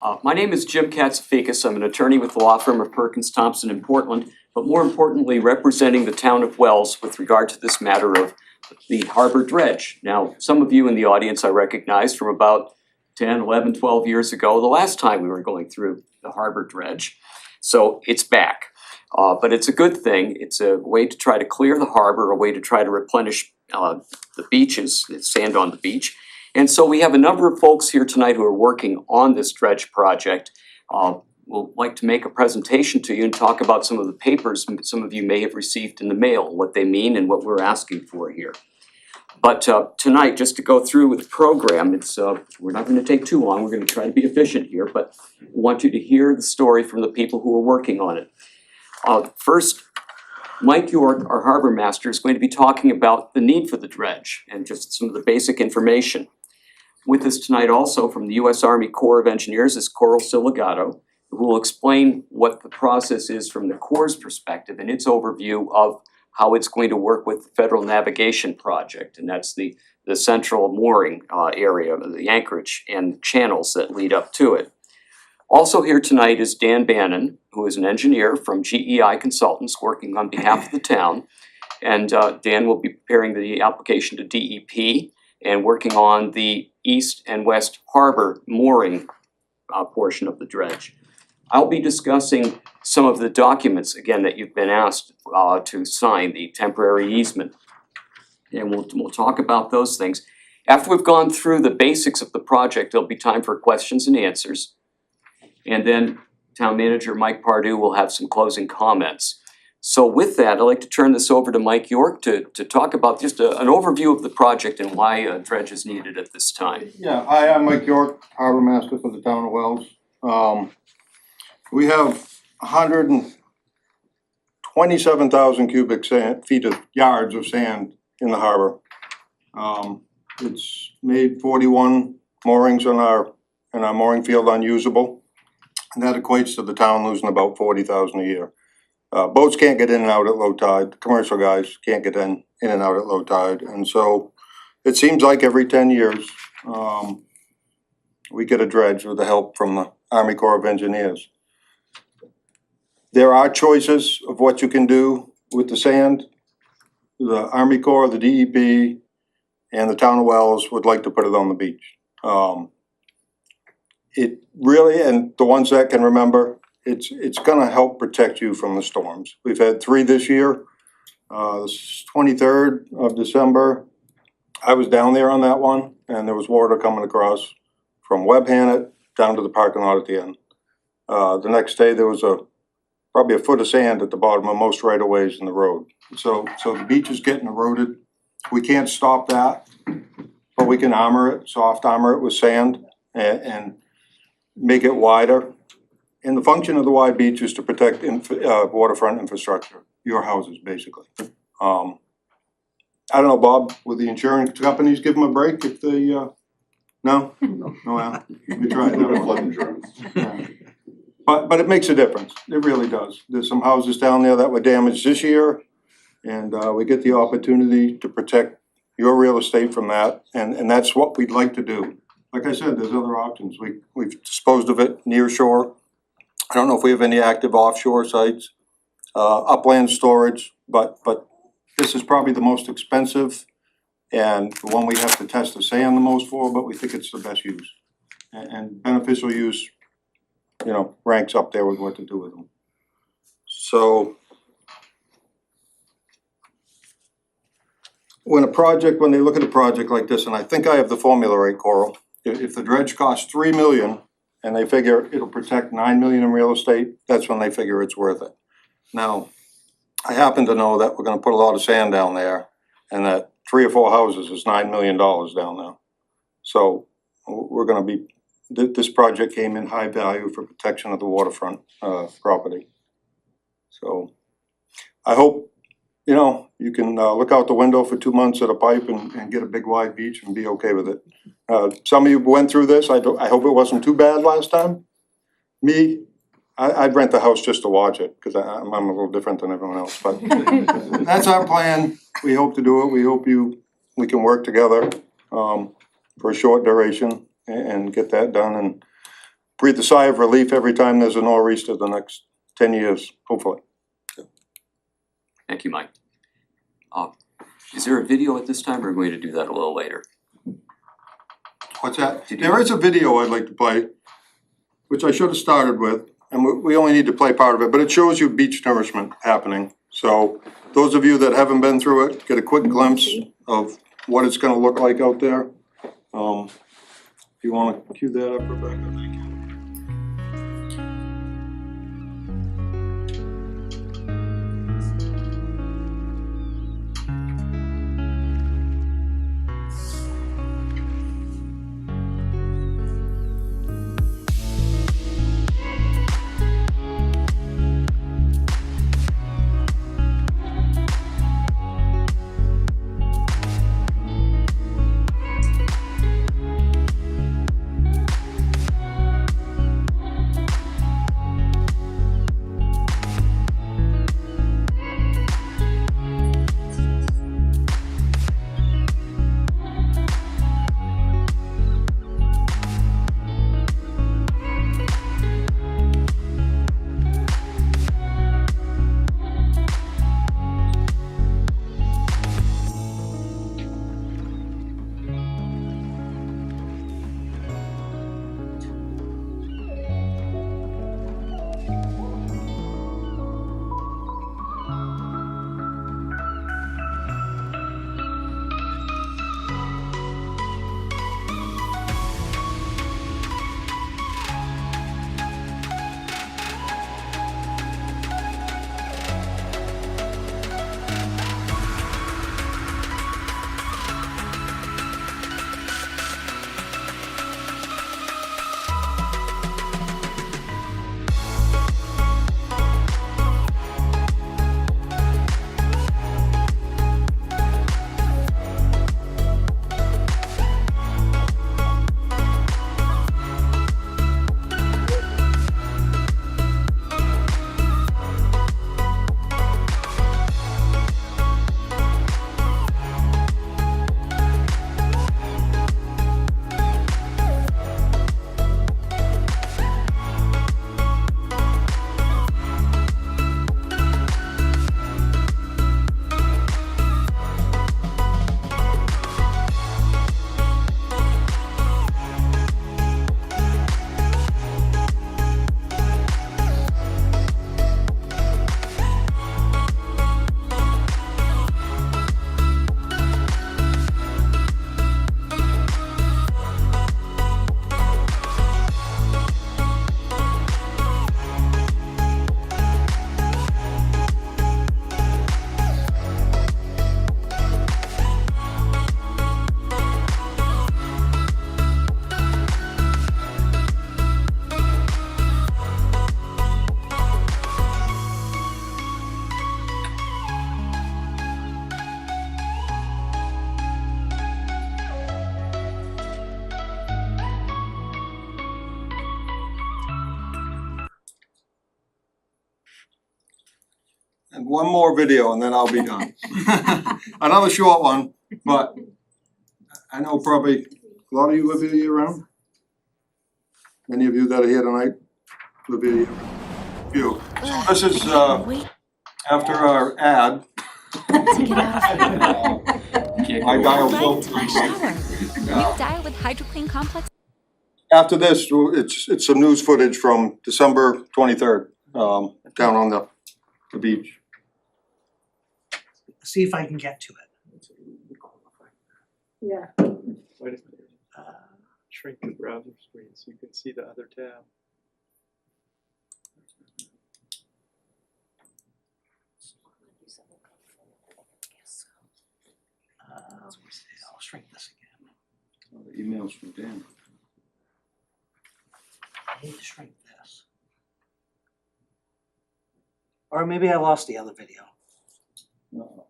My name is Jim Katsafikis. I'm an attorney with the law firm of Perkins Thompson in Portland, but more importantly, representing the town of Wells with regard to this matter of the harbor dredge. Now, some of you in the audience I recognize from about 10, 11, 12 years ago, the last time we were going through the harbor dredge. So it's back. But it's a good thing. It's a way to try to clear the harbor, a way to try to replenish the beaches, the sand on the beach. And so we have a number of folks here tonight who are working on this dredge project. We'll like to make a presentation to you and talk about some of the papers some of you may have received in the mail, what they mean and what we're asking for here. But tonight, just to go through with the program, we're not going to take too long. We're going to try to be efficient here, but we want you to hear the story from the people who are working on it. First, Mike York, our harbor master, is going to be talking about the need for the dredge and just some of the basic information. With us tonight also from the U.S. Army Corps of Engineers is Coral Siligato, who will explain what the process is from the Corps' perspective and its overview of how it's going to work with the Federal Navigation Project, and that's the central mooring area, the anchorage and channels that lead up to it. Also here tonight is Dan Bannon, who is an engineer from GEI Consultants working on behalf of the town. And Dan will be preparing the application to DEP and working on the east and west harbor mooring portion of the dredge. I'll be discussing some of the documents, again, that you've been asked to sign, the temporary easement. And we'll talk about those things. After we've gone through the basics of the project, there'll be time for questions and answers. And then Town Manager Mike Pardue will have some closing comments. So with that, I'd like to turn this over to Mike York to talk about just an overview of the project and why a dredge is needed at this time. Yeah, hi, I'm Mike York, Harbor Master for the town of Wells. We have 127,000 cubic feet of yards of sand in the harbor. It's made 41 moorings in our mooring field unusable. And that equates to the town losing about 40,000 a year. Boats can't get in and out at low tide. Commercial guys can't get in and out at low tide. And so it seems like every 10 years, we get a dredge with the help from the Army Corps of Engineers. There are choices of what you can do with the sand. The Army Corps, the DEP, and the town of Wells would like to put it on the beach. It really, and the ones that can remember, it's gonna help protect you from the storms. We've had 3 this year. The 23rd of December, I was down there on that one, and there was water coming across from Webb Hannet down to the parking lot at the end. The next day, there was probably a foot of sand at the bottom of most right-of-ways in the road. So the beach is getting eroded. We can't stop that, but we can armor it, soft armor it with sand and make it wider. And the function of the wide beach is to protect waterfront infrastructure, your houses, basically. I don't know, Bob, would the insurance companies give them a break if they, no? No, well, we tried that one. Flood insurance. Yeah. But it makes a difference, it really does. There's some houses down there that were damaged this year, and we get the opportunity to protect your real estate from that, and that's what we'd like to do. Like I said, there's other options. We've disposed of it near shore. I don't know if we have any active offshore sites, upland storage, but this is probably the most expensive and the one we have to test the sand the most for, but we think it's the best use. And beneficial use, you know, ranks up there with what to do with them. So when they look at a project like this, and I think I have the formula right, Coral, if the dredge costs $3 million and they figure it'll protect $9 million in real estate, that's when they figure it's worth it. Now, I happen to know that we're gonna put a lot of sand down there and that 3 or 4 houses is $9 million down there. So we're gonna be, this project came in high value for protection of the waterfront property. So I hope, you know, you can look out the window for 2 months at a pipe and get a big wide beach and be okay with it. Some of you went through this. I hope it wasn't too bad last time. Me, I'd rent the house just to watch it because I'm a little different than everyone else. But that's our plan. We hope to do it. We hope we can work together for a short duration and get that done. And breathe a sigh of relief every time there's a nor'easter the next 10 years, hopefully. Thank you, Mike. Is there a video at this time, or are we going to do that a little later? What's that? There is a video I'd like to play, which I should have started with, and we only need to play part of it, but it shows you beach nourishment happening. So those of you that haven't been through it, get a quick glimpse of what it's gonna look like out there. If you wanna cue that up, Rebecca, thank you. And one more video and then I'll be done. Another short one, but I know probably a lot of you live here year round. Many of you that are here tonight live here year round. Few. So this is after our ad. To get out of I dialed right so. into my shower. New Dial with HydroClean Complex. After this, it's some news footage from December 23rd, down on the beach. See if I can get to it. Yeah. Wait a minute. Shrink the browser screen so you can see the other tab. I'll shrink this again. The emails from Dan. I need to shrink this. Or maybe I lost the other video. No.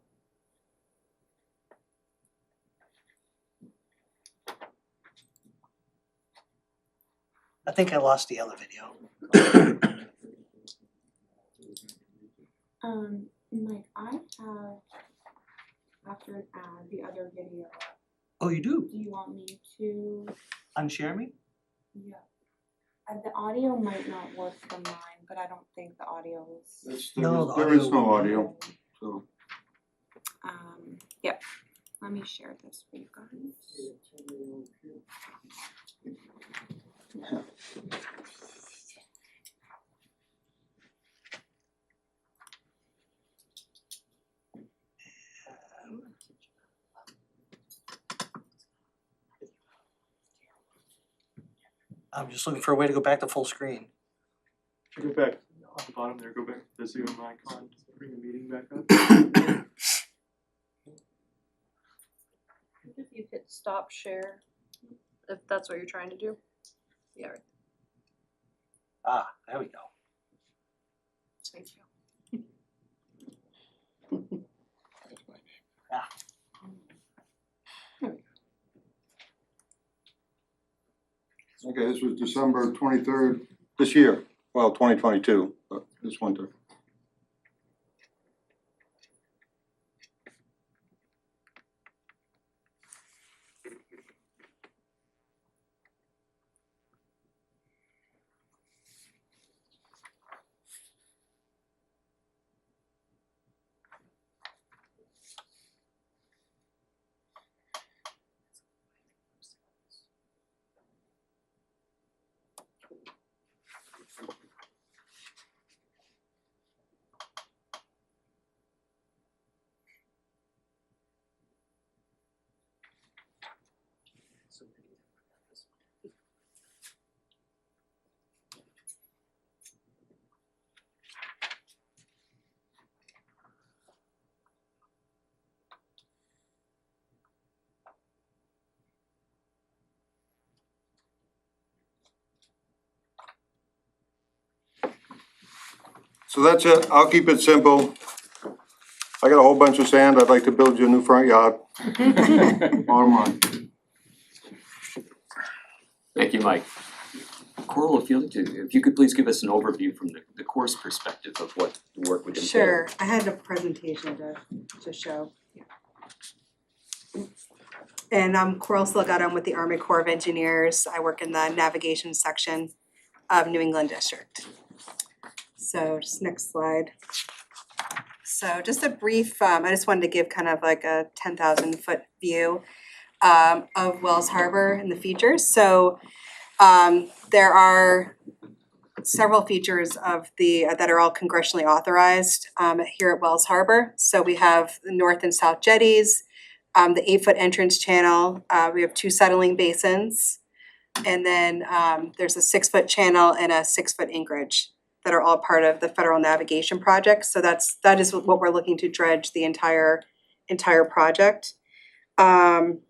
I think I lost the other video. Mike, I have, after an ad, the other video. Oh, you do? Do you want me to? Unshare me? Yeah. The audio might not work from mine, but I don't think the audio is. No, the There is audio- no audio, so. Yep, let me share this with you guys. I'm just looking for a way to go back to full screen. Go back on the bottom there, go back to the Zoom icon, bring the meeting back up. If you hit stop share, if that's what you're trying to do. Yeah, right. Ah, there we go. Thank you. Okay, this was December 23rd, this year, well, 2022, but this winter. So that's it, I'll keep it simple. I got a whole bunch of sand, I'd like to build you a new front yard. Bottom line. Thank you, Mike. Coral, if you could please give us an overview from the course perspective of what the work would entail. Sure, I had a presentation to show. And I'm Coral Salgado, I'm with the Army Corps of Engineers. I work in the navigation section of New England District. So just next slide. So just a brief, I just wanted to give kind of like a 10,000 foot view of Wells Harbor and the features. So there are several features of that are all congressionally authorized here at Wells Harbor. So we have the north and south jetties, the 8-foot entrance channel, we have 2 settling basins, and then there's a 6-foot channel and a 6-foot anchorage that are all part of the federal navigation project. So that is what we're looking to dredge the entire project. And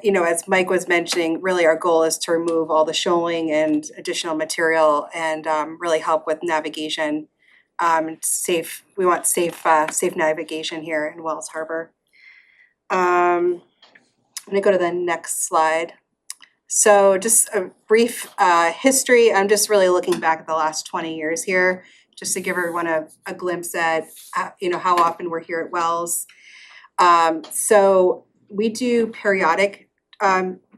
you know, as Mike was mentioning, really our goal is to remove all the shoaling and additional material and really help with navigation. We want safe navigation here in Wells Harbor. I'm gonna go to the next slide. So just a brief history. I'm just really looking back at the last 20 years here, just to give everyone a glimpse at you know, how often we're here at Wells. So we do periodic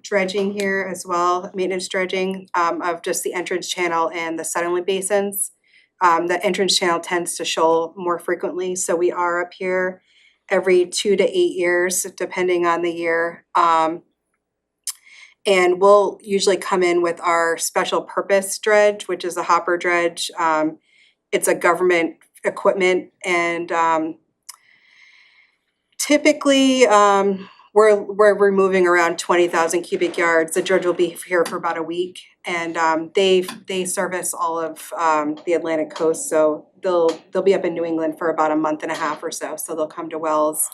dredging here as well, maintenance dredging of just the entrance channel and the settling basins. The entrance channel tends to shoal more frequently, so we are up here every 2 to 8 years, depending on the year. And we'll usually come in with our special purpose dredge, which is a hopper dredge. It's a government equipment, and typically we're removing around 20,000 cubic yards. The dredge will be here for about a week, and they service all of the Atlantic coast, so they'll be up in New England for about a month and a half or so. So they'll come to Wells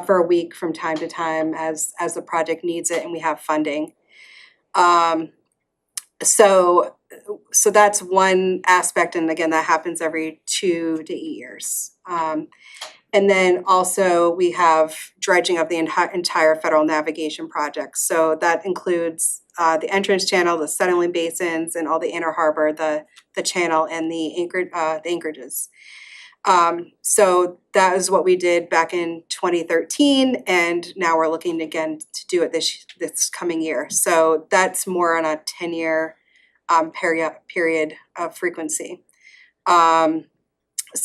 for a week from time to time as the project needs it and we have funding. So that's one aspect, and again, that happens every 2 to 8 years. And then also we have dredging of the entire federal navigation project. So that includes the entrance channel, the settling basins, and all the inner harbor, the channel, and the anchorages. So that is what we did back in 2013, and now we're looking again to do it this coming year. So that's more on a 10-year period of frequency. So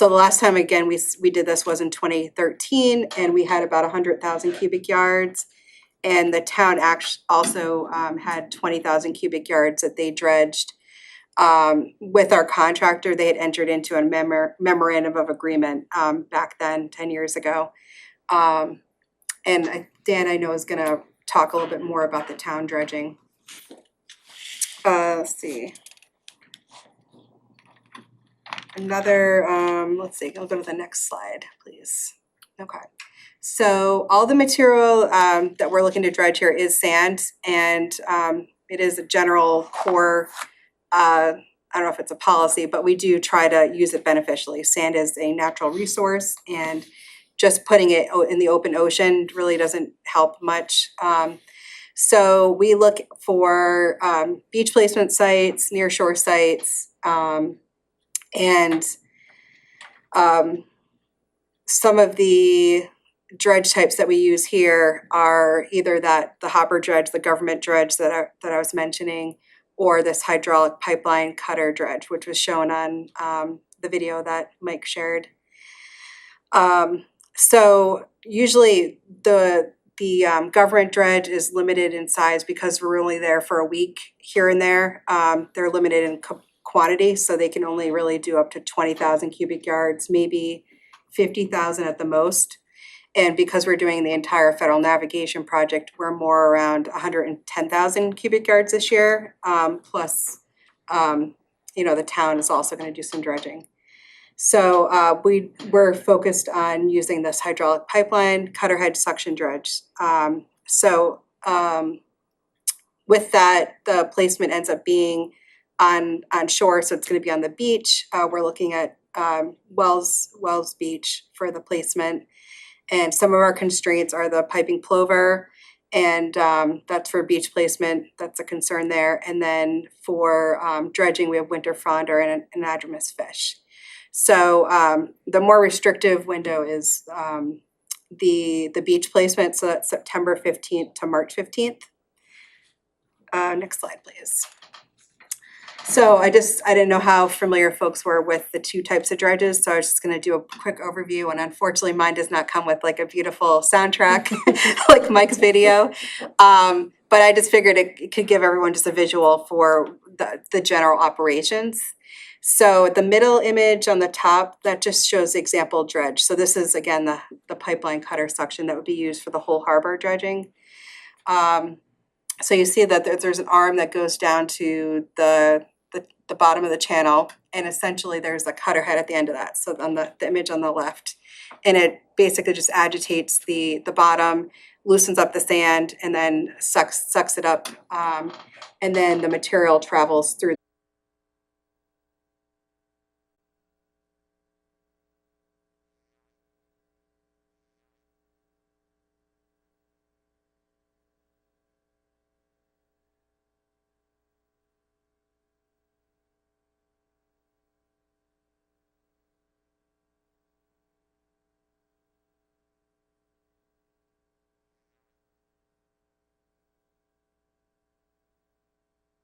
the last time, again, we did this was in 2013, and we had about 100,000 cubic yards. And the town also had 20,000 cubic yards that they dredged. With our contractor, they had entered into a memorandum of agreement back then, 10 years ago. And Dan, I know, is gonna talk a little bit more about the town dredging. Let's see. Another, let's see, I'll go to the next slide, please. Okay. So all the material that we're looking to dredge here is sand, and it is a general core, I don't know if it's a policy, but we do try to use it beneficially. Sand is a natural resource, and just putting it in the open ocean really doesn't help much. So we look for beach placement sites, near shore sites, and some of the dredge types that we use here are either the hopper dredge, the government dredge that I was mentioning, or this hydraulic pipeline cutter dredge, which was shown on the video that Mike shared. So usually the government dredge is limited in size because we're only there for a week here and there. They're limited in quantity, so they can only really do up to 20,000 cubic yards, maybe 50,000 at the most. And because we're doing the entire federal navigation project, we're more around 110,000 cubic yards this year. Plus, the town is also going to do some dredging. So we're focused on using this hydraulic pipeline cutter head suction dredge. With that, the placement ends up being on shore, so it's going to be on the beach. We're looking at Wells Beach for the placement. And some of our constraints are the piping plover, and that's for beach placement. That's a concern there. And then for dredging, we have winter fronder and anadromous fish. So the more restrictive window is the beach placement. So that's September 15th to March 15th. Next slide, please. So I didn't know how familiar folks were with the two types of dredges, so I was just gonna do a quick overview, and unfortunately mine does not come with like a beautiful soundtrack like Mike's video. But I just figured it could give everyone just a visual for the general operations. So the middle image on the top, that just shows the example dredge. So this is, again, the pipeline cutter suction that would be used for the whole harbor dredging. So you see that there's an arm that goes down to the bottom of the channel, and essentially there's a cutter head at the end of that. So on the image on the left, and it basically just agitates the bottom, loosens up the sand, and then sucks it up, and then the material travels through